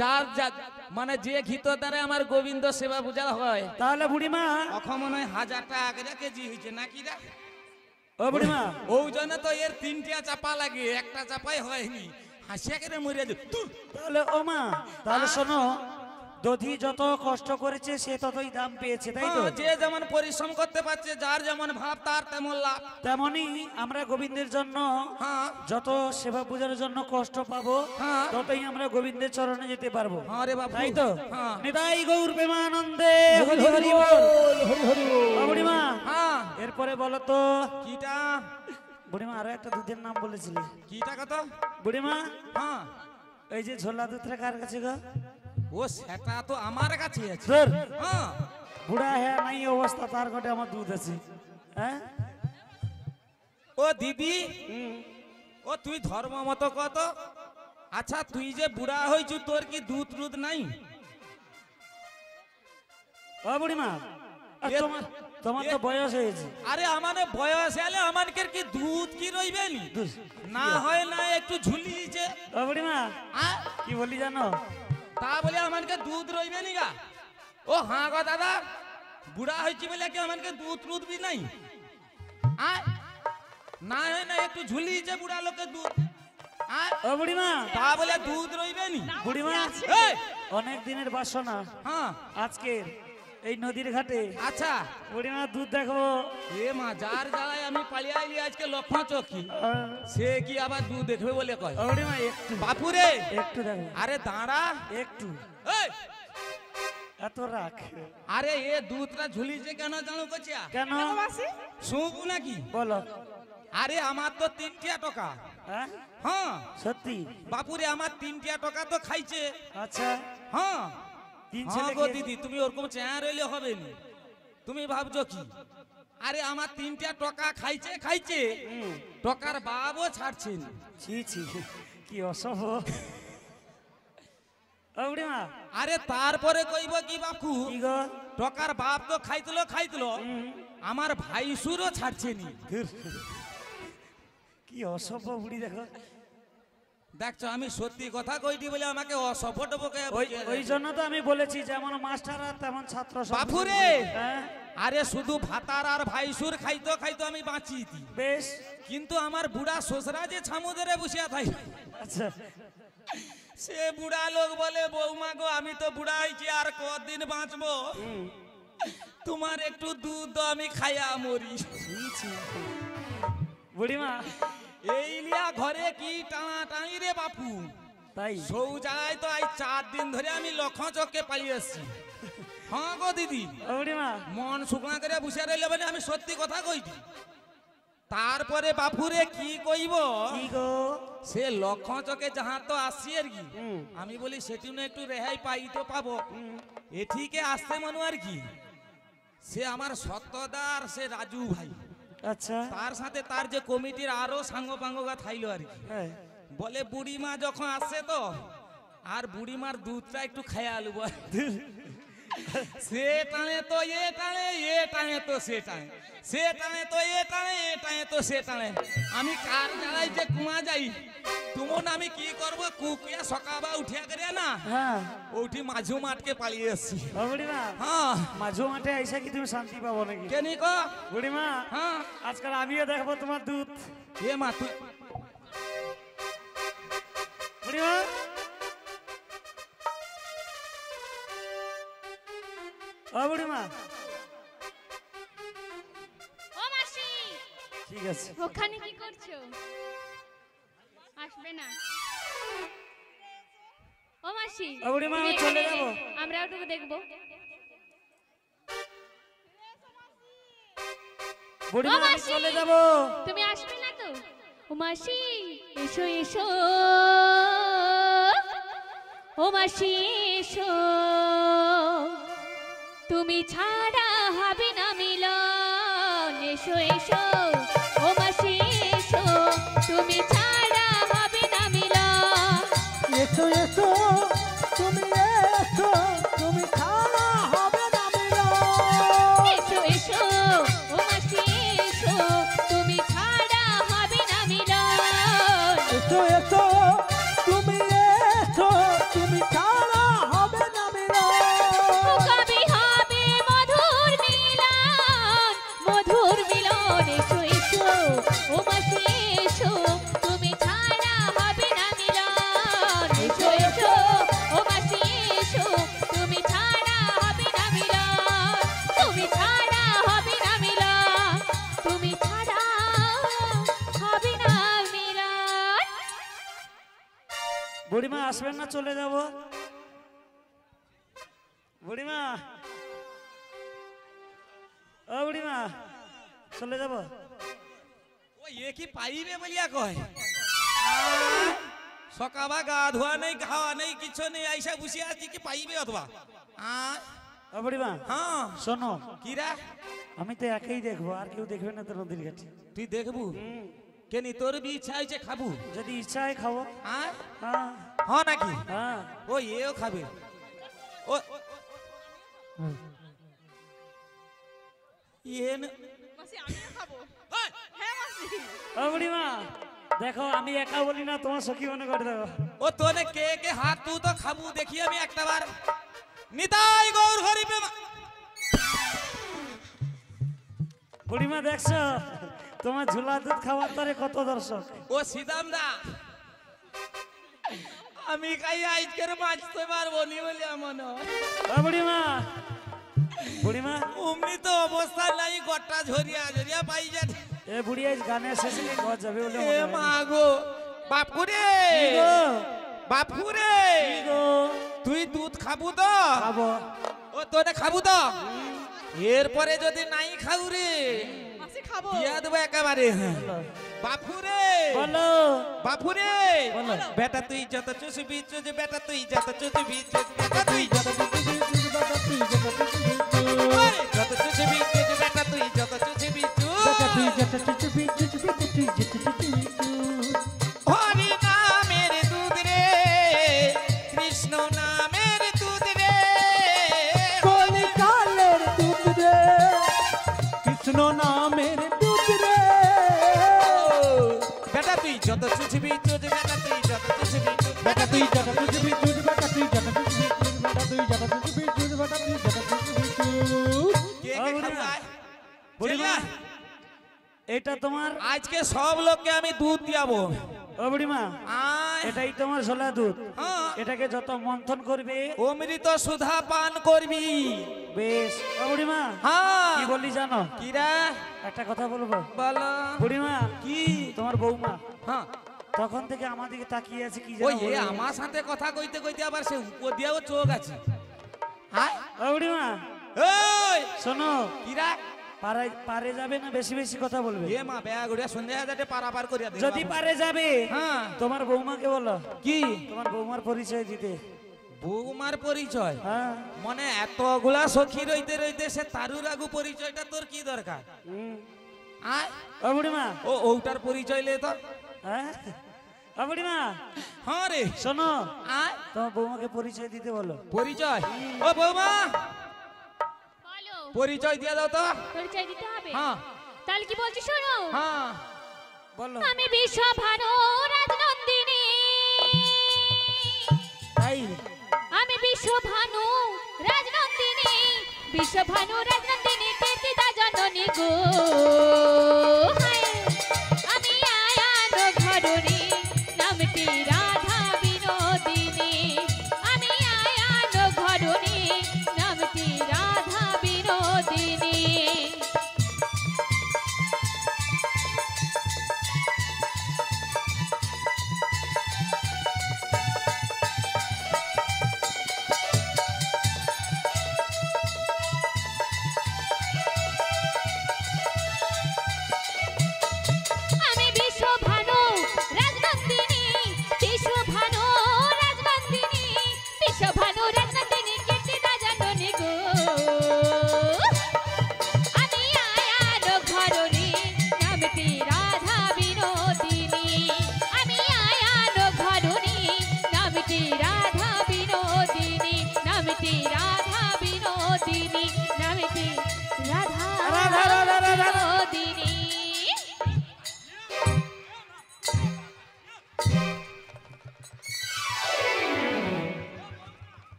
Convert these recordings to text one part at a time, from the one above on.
যার মানে যে ঘিত দ্বারা আমার গোবিন্দ সেবা পূজা হয়। তাহলে বুড়িমা এখন মনে হয় 1000 টাকা কেজি হয়েছে নাকি রে? ও বুড়িমা ওই জন্য তো এর 3টা চাপা লাগে, একটা চাপাই হয়নি, হাসিয়া করে মরিয়া যে। তাহলে ও মা তাহলে শোনো, দধি যত কষ্ট করেছে সে ততই দাম পেয়েছে, তাই তো? যে যেমন পরিশ্রম করতে পারছে, যার যেমন ভাব তার তেমন লাভ। তেমনি আমরা গোবিন্দের জন্য যত সেবা পূজার জন্য কষ্ট পাবো ততই আমরা গোবিন্দের চরণে যেতে পারবো, তাই তো? নিতাই গৌর প্রেমানন্দে হরি হরি বল। বুড়িমা এরপরে বলো তো কিটা? বুড়িমা আরো একটা দুধের নাম বলেছিলে, কিটা কত? বুড়িমা এই যে ঝোলা দুধটা কার কাছে গো? ও সেটা তো আমার কাছে আছে। বুড়া হ্যাঁ নাই অবস্থা, তার ঘটে আমার দুধ আছে। হ্যাঁ ও দিদি, ও তুই ধর্ম মতো কত। আচ্ছা তুই যে বুড়া হয়েছু, তোর কি দুধ দুধ নাই? ও বুড়িমা তোমার তো বয়স হয়েছে। আরে আমার বয়স হলে আমাদের কি দুধ কি রইবে নি? না হয় না একটু ঝুলিয়েছে। ও বুড়িমা কি বলি জানো, তা বলে আমাকে দুধ রইবে নি গা? ও হ্যাঁ গো দাদা, বুড়া হয়েছি বলে কি আমাকে দুধ দুধ বি নাই? না হয় না একটু ঝুলিয়েছে বুড়া লোকের দুধ। ও বুড়িমা তা বলে দুধ রইবে নি? বুড়িমা অনেক দিনের বাসনা আজকের এই নদীর ঘাটে। আচ্ছা বুড়িমা দুধ দেখো। এ মা, যার জ্বালায় আমি পালিয়ে আইলি আজকে লক্ষণ চোখি, সে কি আবার দুধ দেখবে বলে কয়? বুড়িমা একটু বাপুরে একটু দেখো। আরে দাঁড়া একটু, এত রাখ। আরে এ দুধটা ঝুলিছে কেন জানো কচিয়া? কেন শুনবো নাকি? বলো। আরে আমার তো 3টা টাকা। হ্যাঁ সত্যি বাপুরে, আমার 3টা টাকা তো খাইছে। আচ্ছা হ্যাঁ তিন ছেলে গো দিদি, তুমি ওরকম চেয়া রইলে হবে না। তুমি ভাবছো কি? আরে আমার 3টা টাকা খাইছে খাইছে, টাকার বাবও ছাড়ছে না। ছি ছি কি অসভ্য। আরে তারপরে কইব কি বাপু, কি গো? টাকার বাপ তো খাইতলো, আমার ভাইসুরও ছাড়ছে নি। কি অসভ্য বুড়ি দেখো। দেখছো আমি সত্যি কথা কইটি বলে আমাকে অসভ্য বকে। ওই জন্য তো আমি বলেছি যেমন মাস্টার আর তেমন ছাত্র। বাপুরে আরে শুধু ভাতার আর ভাইসুর খাইতো খাইতো আমি বাঁচি বেশ, কিন্তু আমার বুড়া শ্বশুরা যে ছামুদরে বসিয়া থাই। আচ্ছা সে বুড়া লোক বলে, বৌমা গো আমি তো বুড়া হয়েছি, আর কদিন বাঁচবো, তোমার একটু দুধ আমি খাইয়া মরি। বুড়িমা এই লিয়া ঘরে কি টানা টানি রে বাপু। তাই সৌ জায়গায় তো আজ 4 দিন ধরে আমি লক্ষণ চোখকে পালিয়ে আসছি। হ্যাঁ গো দিদি, বুড়িমা মন শুকনা করে বসে রইলে মানে আমি সত্যি কথা কইছি। তারপরে বাপুরে কি কইব, সে লক্ষণ চোখে যাহা তো আসছি আর কি, আমি বলি সেটি একটু রেহাই পাই তো পাবো, এঠিকে আসতে মনে আর কি। সে আমার সত্যদার সে রাজু ভাই, আচ্ছা তার সাথে তার যে কমিটির আরো সাঙ্গ পাঙ্গা থাইলো আর কি। বলে বুড়িমা যখন আসছে তো, আর বুড়িমার দুধটা একটু খাইয়া আলু। সে টানে তো এ টানে, এ টানে তো সে টানে, সে টানে তো এ টানে, এ টানে তো সে টানে। আমি কার জ্বালাই যে কুয়া যাই, তুমন আমি কি করবো, কুকিয়া সকাবা উঠিয়া করে না ওটি মাঝু মাঠকে পালিয়ে এসছি। হ্যাঁ মাঝু মাঠে আইসা কি তুমি শান্তি পাবো নাকি? কেনি কো বুড়িমা, হ্যাঁ আজকাল আমিও দেখবো তোমার দুধ। এ মা তুই বুড়িমা, ও বুড়িমা, ও মাসি ঠিক আছে। ওখানে কি করছো? আসবে না? ও মাসি, ও বুড়িমা আমি চলে যাব। আমরা একটু দেখবো। বুড়িমা আমি চলে যাব। তুমি আসবে না তো? ও মাসি এসো এসো, ও মাসি এসো, তুমি ছাড়া হবে না মিলন। এসো এসো, ও মাসি এসো, তুমি ছাড়া হবে না মিলন। এসো এসো, তুমি এসো, তুমি ছাড়া হবে না মিলন। এসো এসো, ও মাসি এসো, তুমি ছাড়া হবে না মিলন। এসো এসো, তুমি এসো, তুমি ছাড়া আসবেন না চলে যাব? বুড়িমা, ও বুড়িমা, চলে যাব? ও এ কি পাইবে বলিয়া কয়? সকাবা গা ধোয়া নেই, খাওয়া নেই, কিছু নেই, আইসা বসে আছি, কি পাইবে অথবা? ও বুড়িমা, হ্যাঁ শোনো, কিরা আমি তো একাই দেখবো, আর কেউ দেখবে না তো নদীর ঘাটে। তুই দেখবু কেনি? তোর বি ইচ্ছা হয়েছে খাবু? যদি ইচ্ছা হয় খাবো। হ্যাঁ হ্যাঁ হ্যাঁ নাকি? হ্যাঁ। ও এও খাবে? ও ইয়ে না- মাসি আমিও খাবো। ওই, হ্যাঁ মাসি। ও বুড়িমা, দেখো আমি একা বলি না, তোমার সখী মনে করে দেবো। ও তোনে কে কে হাত তু তো খাবু দেখি আমি একটা বার। নিতাই গৌর হরি প্রেমা। বুড়িমা দেখছো তোমার ঝুলা দুধ খাওয়ার তরে কত দর্শক। ও সিদাম দা, আমি খাই আজকের বাঁচতে পারবো নি বলে মনে হয়। ও বুড়িমা, বুড়িমা, অমনি তো অবস্থা নাই, গট্টা ঝরিয়া ঝরিয়া পাই যাচ্ছে। এ বুড়ি আজ গানের শেষে নিয়ে ঘর যাবে বলে এ মনে হয়। মা গো, বাপুরে কি গো? বাপুরে, কি গো? তুই দুধ খাবু তো? খাবো। ও তোনে খাবু তো? এরপরে যদি নাই খাও রে, মাসি খাবো। দিয়া দেবো একেবারে। বাপুরে বলো। বাপুরে, বলো। বেটা তুই যত চুষবি চুষ, বেটা তুই যত চুষবি চুষ, বেটা তুই যত চুষবি চুষ, বেটা তুই যত চুষবি চুষ। হরি নামের দুধ রে, কৃষ্ণ নামের দুধ রে, কলিকালের দুধ রে, কৃষ্ণ নামের দুধ রে। বেটা তুই যত চুষবি চুষ, বেটা তুই যত চুষবি চুষ, বেটা তুই যত খুঁজবি চুজ, বেটা তুই যত খুঁজবি চুজ, বেটা তুই যত খুঁজবি চুজ, বেটা তুই যত খুঁজবি চুজ। কে কে বুড়িমা, খাবো আয়? বুড়িমা, চেল্লা, এটা তোমার। আজকে সব লোককে আমি দুধ দিয়াবো। ও বুড়িমা, আয়, এটাই তোমার ছোলা দুধ। হ্যাঁ, এটাকে যত মন্থন করবে অমৃত সুধা পান করবি। বেশ। ও বুড়িমা, হ্যাঁ, কি বলি জানো? কিরা একটা কথা বলবো। বলো। বুড়িমা, কি? তোমার বৌমা হ্যাঁ, তখন থেকে আমার দিকে তাকিয়ে আছে, কি ওই জানো এ বলো? আমার সাথে কথা কইতে কইতে আবার সে উপর দিয়েও চোখ আছে। আয়, ও বুড়িমা, ওই শোনো, কিরা? পারে যাবে না বেশি বেশি কথা বলবে? এ মা বেয়া গড়িয়া সন্ধ্যা যাতে পারাপার করিয়া দে। যদি পারে যাবে, হ্যাঁ, তোমার বৌমাকে বলো কি? তোমার বৌমার পরিচয় দিতে। বৌমার পরিচয়? হ্যাঁ। মানে এতগুলা সখী রইতে রইতে সে তারুর আগু পরিচয়টা তোর কি দরকার? হুম। আয়, ও বুড়িমা, ও ওটার পরিচয় লে তো। হ্যাঁ, ও বুড়িমা, হ্যাঁ রে, শোনো, আয়, তোমার বৌমাকে পরিচয় দিতে বলো। পরিচয়? ও বৌমা, বলো, পরিচয় দিয়ে দাও তো। পরিচয় দিতে হবে? হ্যাঁ তাহলে কি বলছি শোনো। হ্যাঁ, বলো। আমি বিশ্বভানু রাজনন্দিনী, তাই? আমি বিশ্বভানু রাজনন্দিনী, বিশ্বভানু রাজনন্দিনী, কীর্তিদা জননী গো। হায়, আমি আয়ান ঘরণী, নামটি রাধা বিনোদিনী, আমি আয়ান ঘরণী, নামটি রাধা বিনোদিনী। আমি বিশ্বভানু রাজনন্দিনী, বিশ্বভানু রাজনন্দিনী, বিশ্বভানু রাজনন্দিনী, কীর্তিদা জননী গো। আমি আয়ান ঘরণী, নামটি রাধা বিনোদিনী, আমি আয়ান ঘরণী, নামটি রাধা বিনোদিনী, নামটি রাধা বিনোদিনী, নামটি রাধা রাধা, রাধা, রাধা। বিনোদিনী।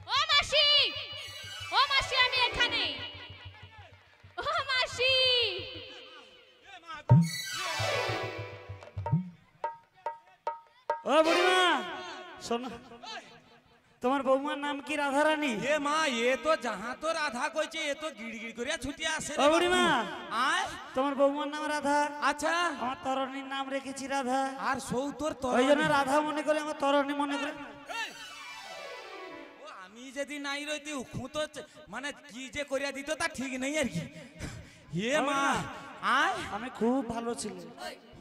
ও মাসি, ও মাসি, আমি এখানে। ও মাসি, ও বুড়িমা, শোনো, তোমার বৌমার নাম কি রাধারানী? এ মা এ তো যাহা তো রাধা কইছে এ তো গিড়গিড় করিয়া ছুটি আসে ও বুড়িমা, আয় তোমার বৌমার নাম রাধা। আচ্ছা আমার তরণীর নাম রেখেছি রাধা। আর সৌতর ওই জন্য রাধা মনে করে আমার তরণী মনে করে। ও আমি যদি নাই রইতি খুঁতো মানে কি যে করিয়া দিত তা ঠিক নেই আর কি। হে মা আয় আমি খুব ভালো ছিল।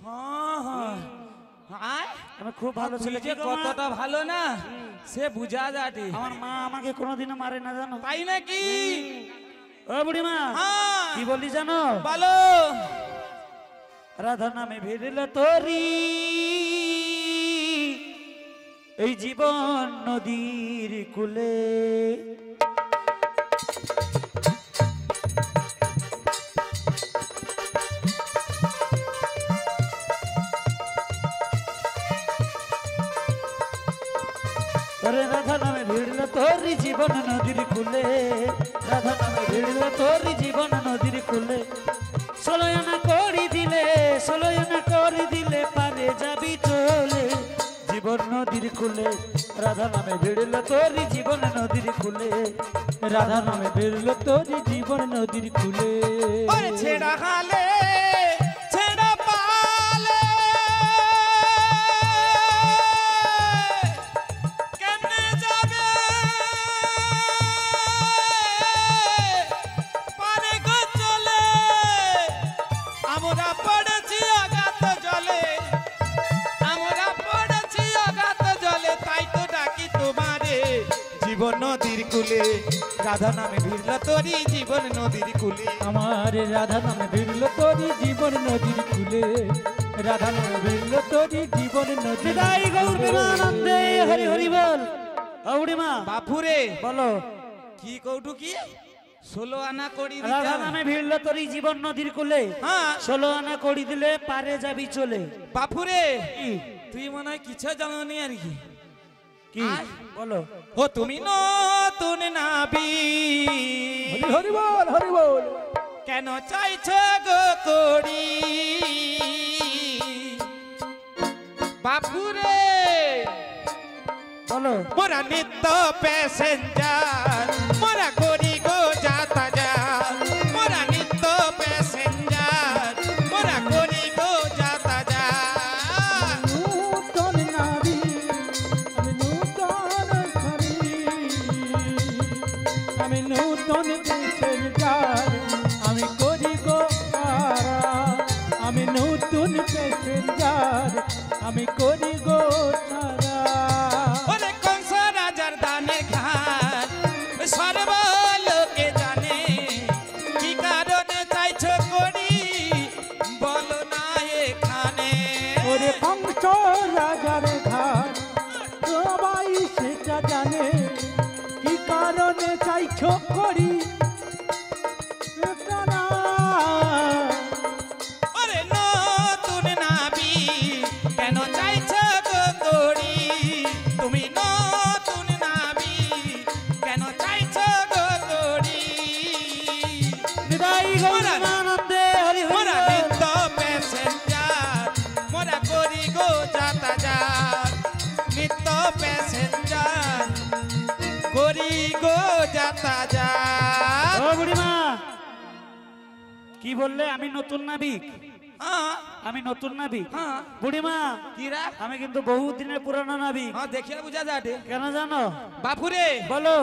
হ্যাঁ হ্যাঁ আয় আমি খুব ভালো ছিল। যে কতটা ভালো না সে বুঝা যাটি। আমার মা আমাকে কোনোদিনও মারে না জানো। তাই নাকি? ও বুড়িমা হ্যাঁ কি বলি জানো? বলো। রাধা নামে ভিড়ল তোরি এই জীবন নদীর কূলে। রাধা নামে ভিড়ল তোরি জীবন নদীর কূলে, রাধা নামে ভিড়ল তোরি জীবন নদীর কূলে। ষোলয়না করি দিলে, ষোলয়না করি দিলে পারে যাবি চলে জীবন নদীর কূলে। রাধা নামে ভিড়ল তোরি জীবন নদীর কূলে, রাধা নামে বেরলো তোর জীবন নদীর কূলে। ওরে ছেড়া হালে ছেড়া পালে কেমনে যাবে পারে গো চলে আমরা পড়েছি অগাধ জলে, আমরা পড়েছি অগাধ জলে তাই তো ডাকি তোমারে জীবন নদীর কূলে। রাধা নামে ভিড়ল তোরি জীবন নদীর কূলে। আমার রাধা নামে বেরলো তোর জীবন নদীর কূলে, রাধা নামে বেরলো তোর জীবন নদীর বিদায় গৌর প্রেমানন্দে হরি হরি বল। বুড়িমা বাপুরে বলো কি কৌটু কি 16 আনা করি রাধা নামে ভিড়ল তোরি জীবন নদীর কূলে, হ্যাঁ 16 আনা করি দিলে পারে যাবি চলে। বাপুরে কি তুই মনে হয় কিছু জানো নি আর কি। কি বলো? ও তুমি নতুন নাবি হরি বল হরি বল। কেন চাইছ গো করি বাপুরে বলো মোরা নিত্য প্যাসেঞ্জার মোরা করি গো যাতায়াত, মোরা নিত্য প্যাসেঞ্জার মোরা করি গো যাতায়াত। নূতন নারী আমি নূতন ধরি, আমি নূতন দেশের গান আমি করি গো তারা, আমি নতুন দেশের গান আমি করি গো তারা। ওরে কংস রাজার দানের ঘাট সর্বলোকে জানে কি কারণে চাইছ করি বলো না এখানে। ওরে কংস রাজার ঘাট সবাই সেটা জানে কি কারণে চাইছ করি এটা না। ওরে নতুন নাবি কেন চাইছ গো করি, তুমি নতুন নাবি কেন চাইছ গো করি। বিদায় গৌর প্রেমানন্দে হরি হরি মোরা বল। নিত্য প্যাসেঞ্জার মোরা করি গো যাতায়াত, নিত্য প্যাসেঞ্জার করি গো যাতায়াত। ও বুড়িমা কি বললে? আমি নতুন নাবিক, হ্যাঁ আমি নতুন নাবিক। হ্যাঁ বুড়িমা কিরা আমি কিন্তু বহু দিনের পুরানো নাবিক। হ্যাঁ দেখিয়া বুঝা যাটে। কেন জানো? বাপুরে বলো।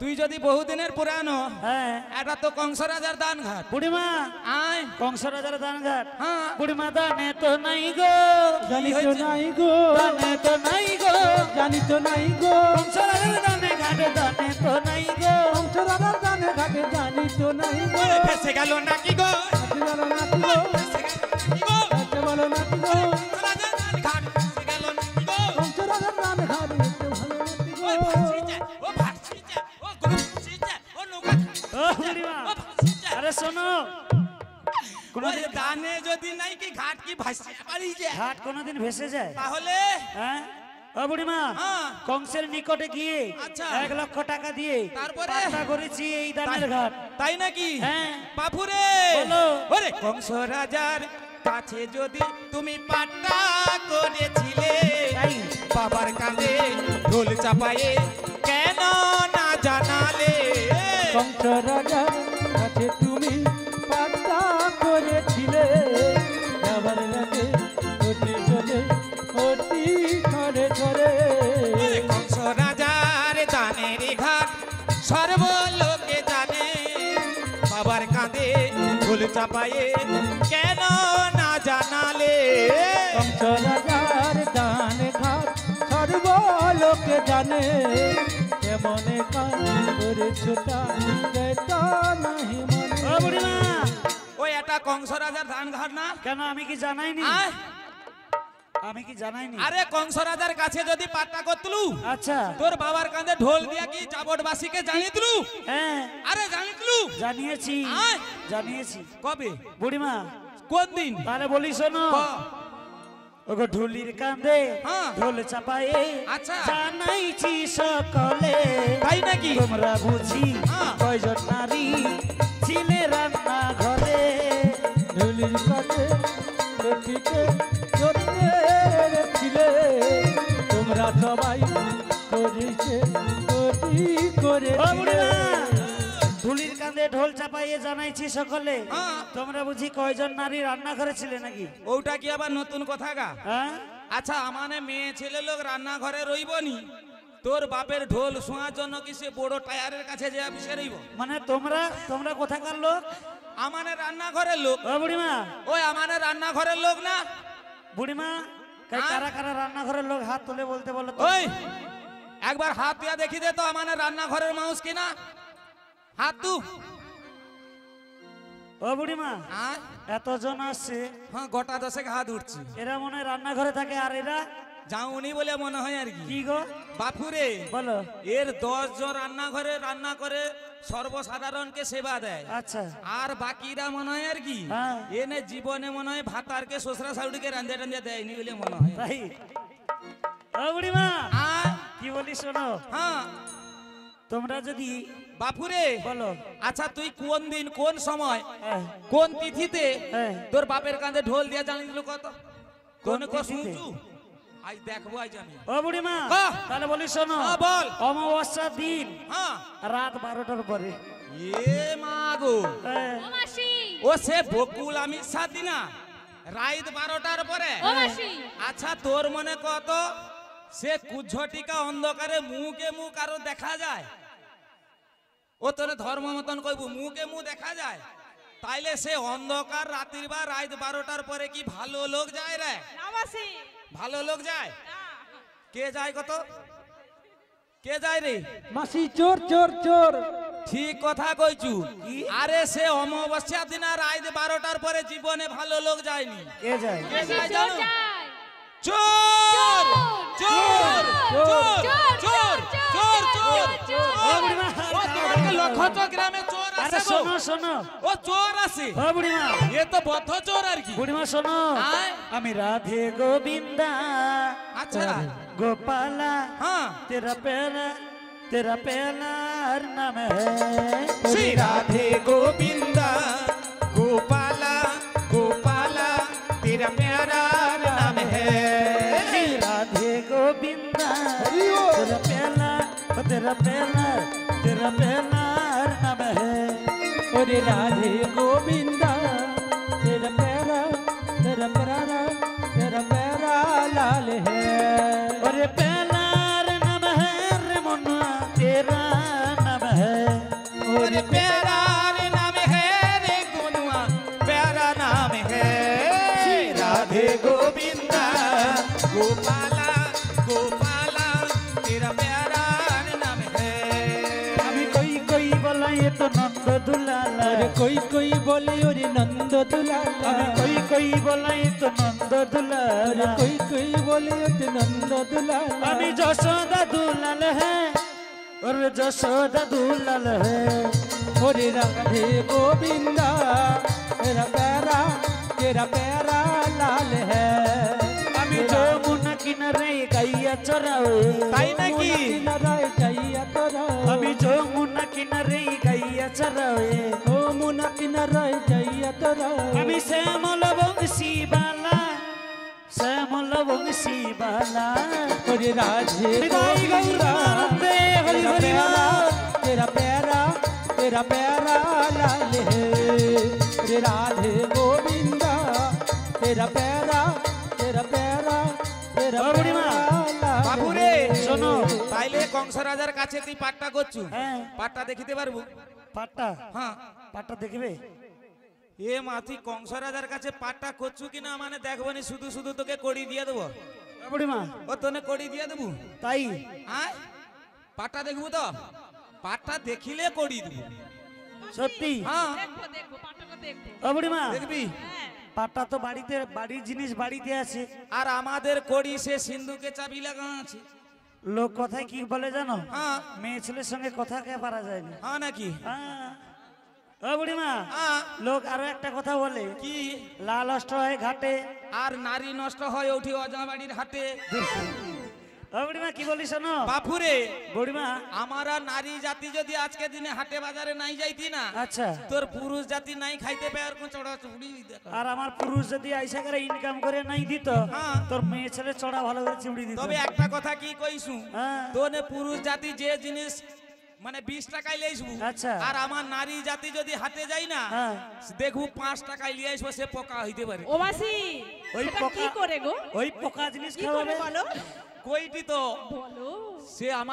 তুই যদি বহুদিনের পুরানো হ্যাঁ এটা তো কংস রাজার দান ঘাট। বুড়িমা আয় কংস রাজার দানঘাট। হ্যাঁ বুড়িমা দানে তো নাই গো, জানি তো হয়েছে? নাই গো, দানে তো নাই গো, জানি তো নাই গো, কংস রাজার দানে ঘাটে দানে তো নাই গো। কংস রাজার গানে ঘাটে জানি তো নাই গো। ওরে ফেসে গেল নাকি গো, হাতে বলো নাকি গো, ফেসে গেল নাকি গো, হাতে বলো নাকি গো, কংস রাজার দান ঘাট ফেসে গেল নাকি গো। কংস রাজার গানে ঘাটে ভালো নাকি গো। ও ভাসি যায়, ও ভাসি যায়, ও গরু ভাসি যায়, ও নৌকা ও বুড়িমা ও ভাসি যায়। আরে শোনো, ওরে দানে যদি নাই কি ঘাট কি ভাসি পারি যায় ঘাট কোনোদিন ভেসে যায়? তাহলে হ্যাঁ ও বুড়িমা হ্যাঁ। কংসের নিকটে গিয়ে আচ্ছা। 1 লক্ষ টাকা দিয়ে তারপরে? পাতা করেছি এই দানের ঘাট। তাই নাকি? হ্যাঁ। বাপুরে বলো। ওরে কংস রাজার কাছে যদি তুমি পাট্টা করেছিলে তাই বাবার কাঁধে ঢোল চাপায়ে কেন না জানালে কংস রাজার কাছে তুমি পাতা করেছিলে যাবার রাতে অতি চলে অতি ঘরে ঘরে কংস রাজার দানের ঘাট সর্বলোকে জানে বাবার কাঁধে ঢোল চাপায়ে কেন না জানালে কংস রাজার দান ঘাট সর্বলোকে জানে কেমনে কাজ করেছো তা নাহি ও মনে বুড়িমা ওই এটা কংস রাজার ধান ঘাট না কেন আমি কি জানাইনি আয়, আমি কি জানাইনি আরে কংস রাজার কাছে যদি পাট্টা করতলু আচ্ছা তোর বাবার কাঁধে ঢোল দিয়া কি চাবটবাসীকে জানিতলু হ্যাঁ আরে জানিতলু জানিয়েছি আয়। জানিয়েছি কবে বুড়িমা কোন দিন তাহলে বলি শোনো ক। ওগো ঢুলির কাঁধে হ্যাঁ। ঢোল চাপায়ে আচ্ছা। জানাইছি সকলে তাই নাকি তোমরা বুঝি হ্যাঁ। কয়জন নারী ছিলে রান্না ঘরে ঢুলির কাছে লক্ষ্মীকে চোখে ছিলে তোমরা সবাই করেছে অতি করে ও বুড়িমা ঢুলির কাঁধে ঢোল চাপাইয়ে জানাইছি সকলে হ্যাঁ। তোমরা বুঝি কয়জন নারী রান্না ঘরে ছিলে নাকি ওটা কি আবার নতুন কথা গা হ্যাঁ আচ্ছা আমানে মেয়ে ছেলে লোক রান্নাঘরে রইবনি তোর বাপের ঢোল শোনার জন্য কি সে বড় টায়ারের কাছে যে বসে রইব মানে তোমরা তোমরা কোথাকার লোক আমানে রান্নাঘরের লোক ও বুড়িমা ওই আমানে রান্নাঘরের লোক না বুড়িমা কাই হ্যাঁ? কারা কারা রান্নাঘরের লোক হাত তুলে বলতে বলো তো ওই একবার হাত দিয়া দেখি দে তো আমানে রান্নাঘরের মানুষ কিনা হাত তু ও বুড়িমা আয়, এতজন আসছে হ্যাঁ গোটা দশেক হাত উঠছি এরা মনে হয় রান্নাঘরে থাকে আর এরা যাওনি বলে মনে হয় আর কি কি গো বাপুরে বলো এর 10 জন রান্নাঘরে রান্না করে সর্বসাধারণকে সেবা দেয় আচ্ছা আর বাকিরা মনে হয় আর কি হ্যাঁ। এনে জীবনে মনে হয় ভাতারকে শ্বশুরা শাশুড়িকে রান্ধে টান্ধে দেয়নি বলে মনে হয় তাই ও বুড়িমা আয়, কি বলি শোনো হ্যাঁ তোমরা যদি বাপুরে বলো আচ্ছা তুই কোন দিন কোন সময় হ্যাঁ, কোন তিথিতে হ্যাঁ। তোর বাপের কাঁধে ঢোল দিয়ে জানিল কত কোন কোন তিথিতে? শুনছু আজ দেখবো আজ আমি ও বুড়িমা হ্যাঁ। তাহলে বলি শোনো হ্যাঁ, বল। অমাবস্যা দিন হ্যাঁ রাত 12টার পরে এ মাগো হ্যাঁ, ও মাসি ও সে বকুল আমি সাথী না রাত 12টার পরে ও মাসি আচ্ছা তোর মনে কত সে কুঝটিকা অন্ধকারে মুখে মুখ আরো দেখা যায় ও তোর ধর্ম মতন কইবু মুখে মুখ দেখা যায় তাইলে সে অন্ধকার রাত্রির বা রাত 12টার পরে কি ভালো লোক যায় রে না মাসি ভালো লোক যায় না কে যায় কত কে যায় রে মাসি চোর চোর চোর ঠিক কথা কইছু আরে সে অমাবস্যা দিন আর রাত 12টার পরে জীবনে ভালো লোক যায়নি কে যায় কে মাসি যায় চোর জানো? যায় চোর চোর চোর চোর চোর চোর ও বুড়িমা ও তোমাকে লক্ষচ গ্রামে চোর আরে আছে গো শোনো শোনো ও চোর আছে ও বুড়িমা এ তো বদ্ধ চোর আর কি বুড়িমা শোনো আয়। আমি রাধে গোবিন্দা আচ্ছা गोपाला हाँ तेरा प्यार नाम है श्री राधे गोविंदा गोपाला गोपाला तेरा प्यारा नाम है श्री राधे गोविंदा तेरा प्यार नाम है ओरे राधे गोविंदा तेरा प्यारा लाल है और प्यार नाम है रे मुन्ना तेरा नाम है और प्यारा नाम है रे गुनुआ प्यारा नाम है श्री राधे गोविंदा गोपाला गोपाला तेरा प्यारा नाम है अभी कोई बोला ये तो नंद दुलाला अरे कोई बोले ओरे नंद दुलाला अभी कोई बोला ये तो नंद अरे दुलाला कोई बोले ओरे नंद दुलाला अभी जशोदा दुलाल है और जशोदा दुलाल है ओरे राधे गोविंदा तेरा प्यारा लाल है अभी जमुना किनारे गैया चराओ ताई ना की किनारे गैया तोरा अभी जमुना किनारे गैया चराओ ओ मुना किनारे गैया तोरा अभी श्यामल बंशी बाला শ্যামল বংশী বালা ওরে রাধে নিতাই গৌর প্রেমানন্দে হরি হরি तेरा प्यारा लाल है रे राधे गोविंदा तेरा प्यारा বুড়িমা বাপুরে শোনো তাইলে কংস রাজার কাছে তুই পাট্টা করছু হ্যাঁ পাট্টা দেখিতে পারবো পাট্টা হ্যাঁ পাট্টা দেখবে এ মা তুই কংস রাজার কাছে পাট্টা করছু কিনা মানে দেখবো নি শুধু শুধু তোকে কড়ি দিয়ে দেবো বুড়িমা ও তোনে কড়ি দিয়ে দেবো তাই আয় পাট্টা দেখবো তো পাট্টা দেখিলে কড়ি দেবো সত্যি হ্যাঁ দেখবো দেখবো পাটাটা দেখবো ও বুড়িমা দেখবি হ্যাঁ পাট্টা তো বাড়িতে বাড়ির জিনিস বাড়িতে আছে আর আমাদের কড়ি সে সিন্ধুকে চাবি লাগা আছে লোক কথায় কি বলে জানো হ্যাঁ মেয়ে ছেলের সঙ্গে কথা কে পারা যায় না হ্যাঁ নাকি হ্যাঁ। ও বুড়িমা হ্যাঁ লোক আরো একটা কথা বলে কি লাল অষ্ট হয় ঘাটে আর নারী নষ্ট হয় উঠি অজা বাড়ির হাটে ও বুড়িমা কি বলিস শোনো বাপুরে বুড়িমা আমারা নারী জাতি যদি আজকে দিনে হাটে বাজারে নাই যাইতি না আচ্ছা তোর পুরুষ জাতি নাই খাইতে পায় আর কোন চড়া চুড়ি দেখা আর আমার পুরুষ যদি আইসা করে ইনকাম করে নাই দিত হ্যাঁ। তোর মেয়ে ছেলে চড়া ভালো করে চিমড়ি দিত তবে একটা কথা কি কইছু হ্যাঁ। তোনে পুরুষ জাতি যে জিনিস মানে 20 টাকায় লইছু আচ্ছা। আর আমার নারী জাতি যদি হাটে যাই না হ্যাঁ। দেখু 5 টাকায় লিয়ে আসবো সে পোকা হইতে পারে ও মাসি ওই সেটা পোকা কি করে গো ওই পোকা জিনিস কি করে খাওয়াবে বলো কইটি তো বলো সে আমার